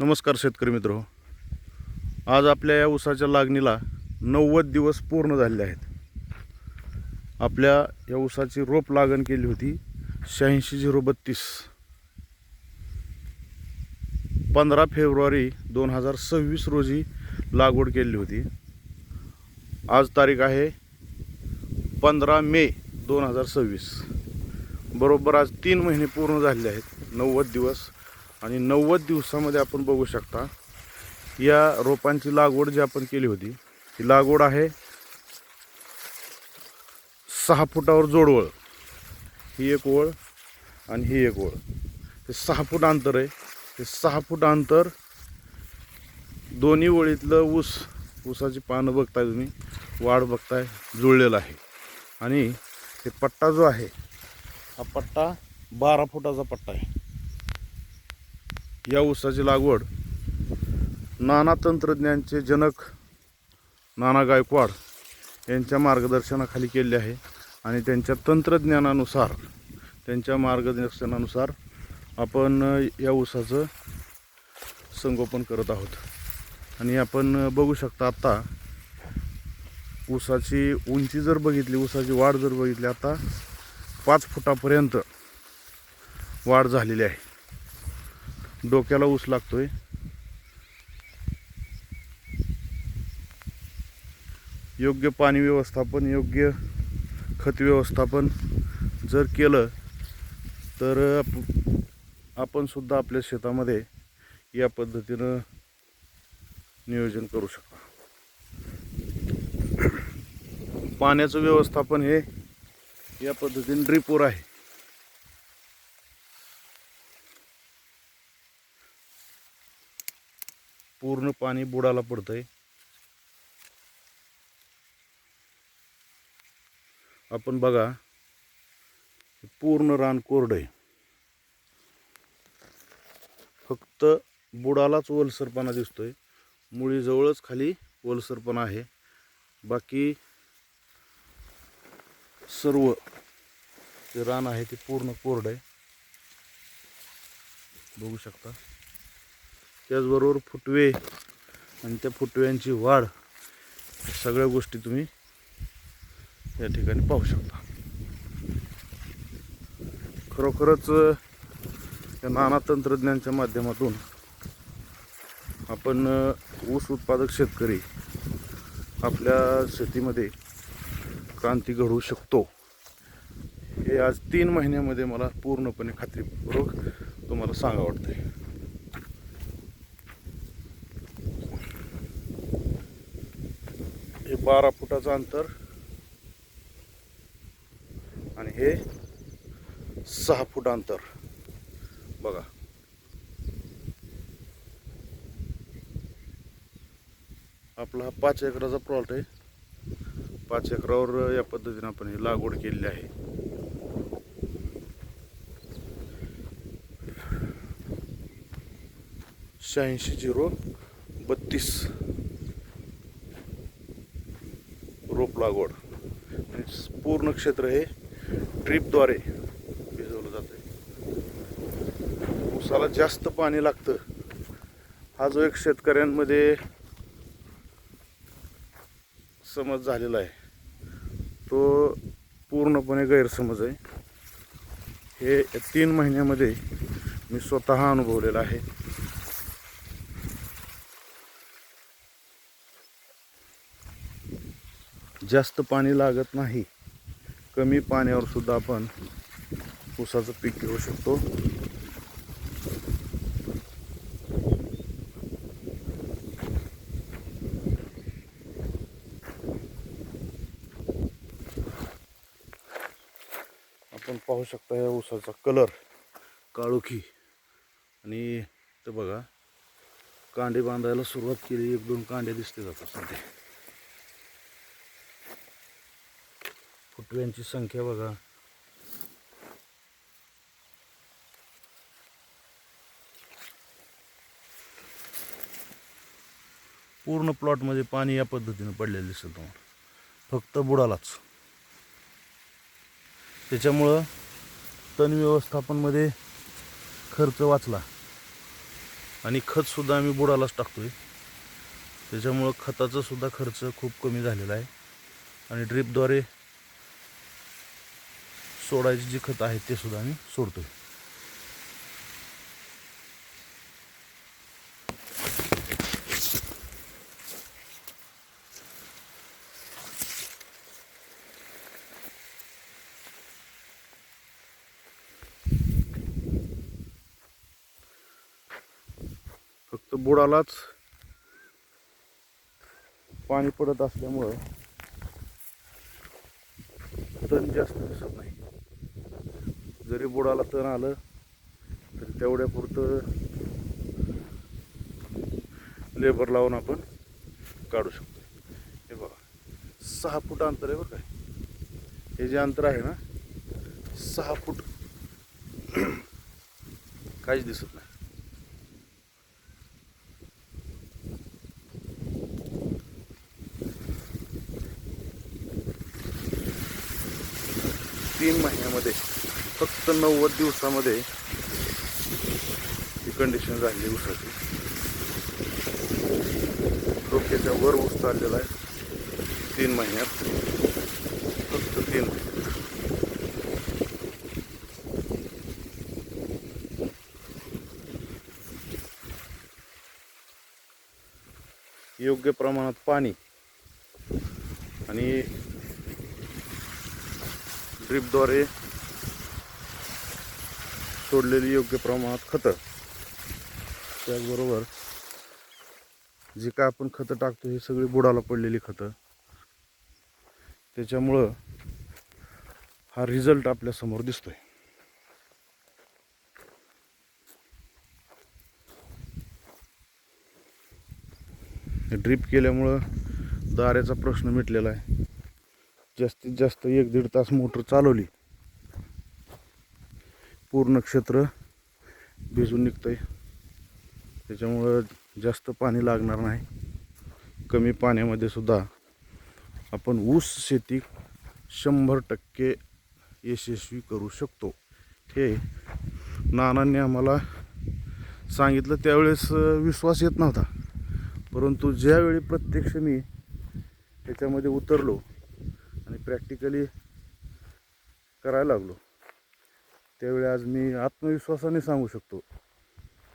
नमस्कार शेतकरी मित्र. आज आपल्या या ऊसाच्या लागणीला 90 दिवस पूर्ण झालेले आहेत. आपल्या या ऊसाची रोप लागण केली होती 86-032 15 फेब्रुवारी 2026 रोजी लागवड केली होती. आज तारीख आहे 15 मे 2026. बरोबर आज 3 महिने पूर्ण झालेले आहेत, 90 दिवस. आणि 90 दिवसामध्ये आपण बघू शकता या रोपांची लागवड जी आपण केली होती ही लागवड आहे 6 फुटावर जोडवळ. ही एक ओळ आणि ही एक ओळ. हे 6 फूट अंतर आहे. हे 6 फूट अंतर दोन्ही ओळीतलं ऊसाची पानं बघताय तुम्ही, वाढ बघताय, जुळलेलं आहे. आणि हे पट्टा जो आहे हा पट्टा 12 फुटाचा पट्टा आहे. या ऊसाची लागवड नाना तंत्रज्ञानचे जनक नाना गायकवाड यांच्या मार्गदर्शनाखाली केले आहे. आणि त्यांच्या तंत्रज्ञानानुसार, त्यांच्या मार्गदर्शनानुसार आपण या ऊसाचं संगोपन करत आहोत. आणि आपण बघू शकता आता ऊसाची उंची जर बघितली, ऊसाची वाढ जर बघितली, आता 5 फुटापर्यंत वाढ झालेली आहे. डोक्याला ऊस लागतोय. योग्य पाणी व्यवस्थापन, योग्य खत व्यवस्थापन जर केलं तर आपण सुद्धा आपल्या शेतामध्ये या पद्धतीनं नियोजन करू शकता. पाण्याचं व्यवस्थापन हे या पद्धतीने ड्रिपवर आहे. पूर्ण पाणी बुडाला पडतंय. आपण बघा, पूर्ण रान कोरडं आहे. फक्त बुडालाच ओलसरपणा दिसतोय. मुळीजवळच खाली ओलसरपणा आहे. बाकी सर्व जे रान आहे ते पूर्ण कोरडं आहे, बघू शकता. त्याचबरोबर फुटवे आणि त्या फुटव्यांची वाढ, सगळ्या गोष्टी तुम्ही या ठिकाणी पाहू शकता. खरोखरच या नाना तंत्रज्ञानाच्या माध्यमातून आपण ऊस उत्पादक शेतकरी आपल्या शेतीमध्ये क्रांती घडवू शकतो, हे आज 3 महिन्यामध्ये मला पूर्णपणे खात्रीपूर्वक तुम्हाला सांगा वाटतंय. हे 12 फुटाचं अंतर आणि हे 6 फूट अंतर बघा. आपला हा 5 एकराचा प्लॉट आहे. 5 एकरावर या पद्धतीने आपण ही लागवड केलेली आहे. शहाऐंशी 032 रोप लागवड. पूर्ण क्षेत्र हे ड्रीपद्वारे भिजवलं जातं. ऊसाला जास्त पाणी लागतं हा जो एक शेतकऱ्यांमध्ये समज झालेला आहे तो पूर्णपणे गैरसमज आहे. हे 3 महिन्यामध्ये मी स्वतः अनुभवलेलं आहे. जास्त पाणी लागत नाही. कमी पाण्यावर सुद्धा आपण ऊसाचं पीक घेऊ शकतो. आपण पाहू शकता या ऊसाचा कलर काळोखी. आणि ते बघा, कांडे बांधायला सुरुवात केली. 1-2 कांडे दिसते जातात सध्या. फुटव्यांची संख्या बघा. पूर्ण प्लॉटमध्ये पाणी या पद्धतीने पडलेलं दिसतं तुम्हाला, फक्त बुडालाच. त्याच्यामुळं तण व्यवस्थापनमध्ये खर्च वाचला. आणि खतसुद्धा आम्ही बुडालाच टाकतोय. त्याच्यामुळं खताचा सुद्धा खर्च खूप कमी झालेला आहे. आणि ड्रीपद्वारे सोडायची जी खतं आहेत ते सुद्धा आम्ही सोडतोय. फक्त बुडालाच पाणी पडत असल्यामुळं तण जास्त दिसत नाही. जरी बुडाला तण आलं तरी तेवढ्या पुरतं लेबर लावून आपण काढू शकतो. हे बघा 6 फूट अंतर आहे बरं काय. हे जे अंतर आहे ना 6 फूट काहीच दिसत नाही. तीन महिन्यामध्ये फक्त 90 दिवसामध्ये ही कंडिशन झाली ऊसाची. डोक्याच्या वर ऊस चाललेला आहे 3 महिन्यात, फक्त 3 महिन्यात. योग्य प्रमाणात पाणी आणि ड्रीपद्वारे सोडलेली योग्य प्रमाणात खतं, त्याचबरोबर जी काय आपण खतं टाकतो ही सगळी बुडाला पडलेली खतं, त्याच्यामुळं हा रिझल्ट आपल्या समोर दिसतोय. ड्रीप केल्यामुळं दाऱ्याचा प्रश्न मिटलेला आहे. जास्तीत जास्त 1-1.5 तास मोटर चालवली पूर्ण क्षेत्र भिजून निघतंय. त्याच्यामुळं जास्त पाणी लागणार नाही. कमी पाण्यामध्ये सुद्धा आपण ऊस शेती 100% यशस्वी करू शकतो. हे नानांनी आम्हाला सांगितलं त्यावेळेस विश्वास येत नव्हता, परंतु ज्यावेळी प्रत्यक्ष मी त्याच्यामध्ये उतरलो आणि प्रॅक्टिकली करायला लागलो त्यावेळी आज मी आत्मविश्वासाने सांगू शकतो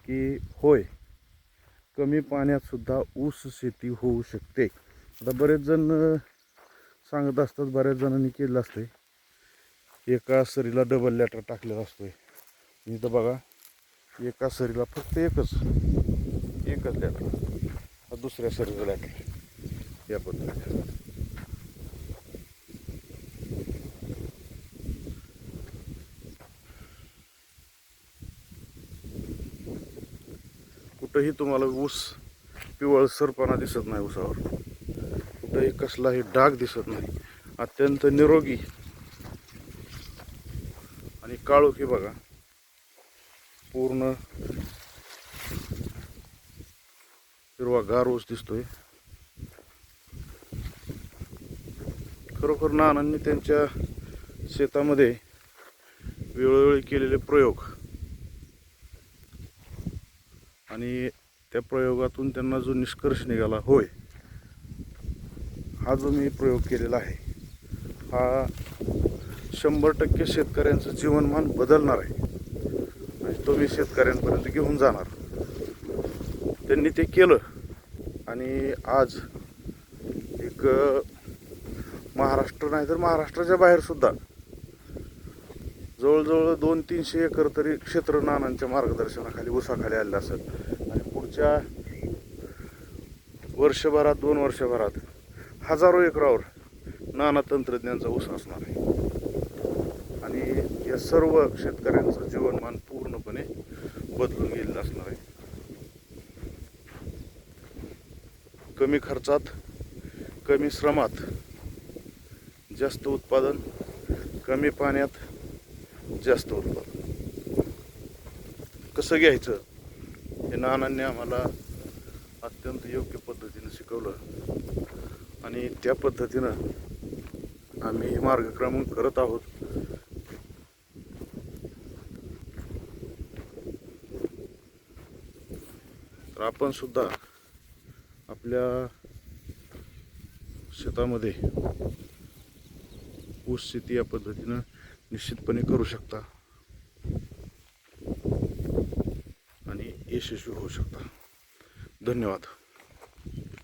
की होय, कमी पाण्यात सुद्धा ऊस शेती होऊ शकते. आता बरेच जण सांगत असतात, बऱ्याच जणांनी केलं असते, एका सरीला डबल लॅटर टाकलेला असतोय. इथं बघा एका सरीला फक्त एकच लॅटर, दुसऱ्या सरीला लॅटर या पद्धतीने. कुठंही तुम्हाला ऊस पिवळसरपणा दिसत नाही. ऊसावर कुठंही कसलाही डाग दिसत नाही. अत्यंत निरोगी आणि काळोखी बघा, पूर्ण हिरवागार ऊस दिसतोय. खरोखर नानांनी त्यांच्या शेतामध्ये वेळोवेळी केलेले प्रयोग आणि त्या प्रयोगातून त्यांना जो निष्कर्ष निघाला, होय हा जो मी प्रयोग केलेला आहे हा 100% शेतकऱ्यांचं जीवनमान बदलणार आहे आणि तो मी शेतकऱ्यांपर्यंत घेऊन जाणार. त्यांनी ते केलं आणि आज एक महाराष्ट्र नाही तर महाराष्ट्राच्या बाहेर सुद्धा जवळजवळ 200-300 एकर तरी क्षेत्र नानांच्या मार्गदर्शनाखाली ऊसाखाली आलेलं असेल. आणि पुढच्या वर्षभरात 2 वर्षभरात हजारो एकरावर नाना तंत्रज्ञानचा ऊस असणार आहे आणि या सर्व शेतकऱ्यांचं जीवनमान पूर्णपणे बदलून गेलेलं असणार आहे. कमी खर्चात, कमी श्रमात जास्त उत्पादन, कमी पाण्यात जास्त उत्पादन कसं घ्यायचं हे नानांनी आम्हाला अत्यंत योग्य पद्धतीने शिकवलं आणि त्या पद्धतीनं आम्ही मार्गक्रमण करत आहोत. तर आपण सुद्धा आपल्या शेतामध्ये ऊस शेती या पद्धतीनं निश्चितपणे करू शकता आणि यशस्वी होऊ शकता. धन्यवाद.